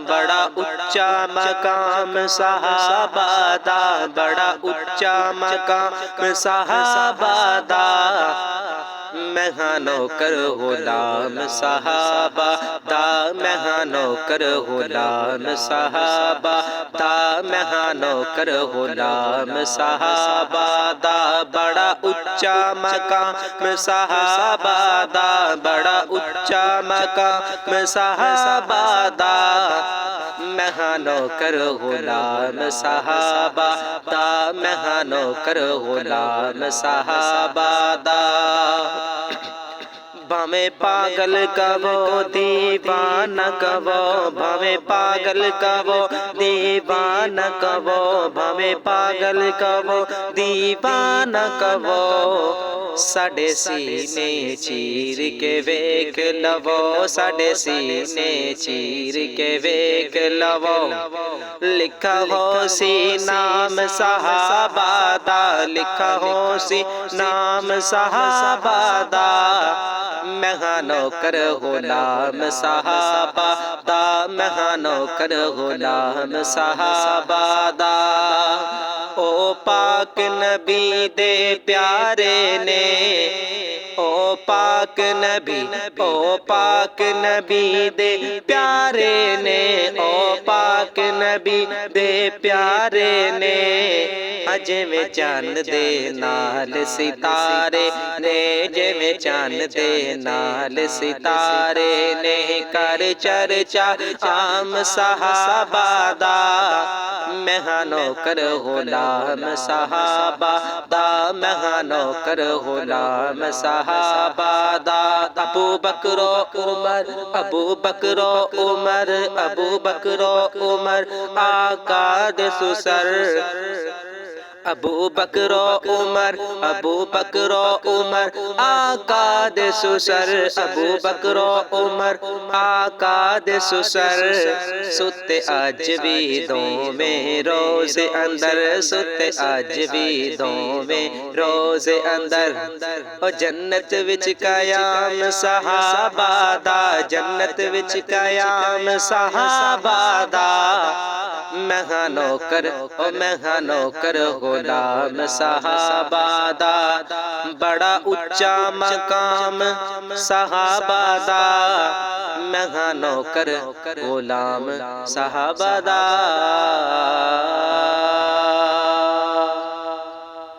بڑا اچا مقام صحابہ دا، بڑا اچا مقام صحابہ دا، میں ہاں نوکر غلام صحابہ دا، میں ہاں نوکر غلام صحابہ دا، میں ہاں نوکر غلام صحابہ دا، بڑا اچا مقام صحابہ دا، بڑا اچا مقام صحابہ دا، میں ہاں نوکر غلام صحابہ دا، میں ہاں نوکر غلام صحابہ دا۔ بھاویں پاگل کا وہ دیوانہ کا وہ، بھاویں پاگل کا وہ دیوانہ کا وہ، بھاویں پاگل کا وہ دیوانہ کا وہ، ساڈے سینے چیر کے ویکھ لو، ساڈے سینے چیر کے ویکھ لو، لکھا ہو سی نام صحابہ دا، لکھا ہو سی نام صحابہ دا، میں ہاں نوکر غلام صحابہ دا، میں ہاں نوکر غلام صحابہ دا۔ او پاک نبی دے پیارے نے، او پاک نبی، او پاک نبی دے پیارے نے، او پاک نبی دے پیارے نے، جویں چاند دے نال ستارے نے، جویں چاند دے نال ستارے نے، کر چرچا عام صحابہ دا، میں ہاں نوکر غلام صحابہ دا، میں ہاں نوکر غلام صحابہ دا۔ ابو بکر و عمر، ابو بکر و عمر، ابو بکر و عمر آقا دے سسر، ابو بکر و عمر، ابو بکر و عمر آقا دے سسر، ابو بکر و عمر آقا دے سسر، ستے اج بھی دوویں روزے اندر، ستے اج بھی دوویں روزے اندر، او جنت وچ قیام صحابہ دا، جنت وچ قیام صحابہ دا، میں ہاں نوکر، او میں ہاں نوکر غلام صحابہ دا، بڑا اچا مقام صحابہ دا، میں ہاں نوکر غلام صحابہ دا۔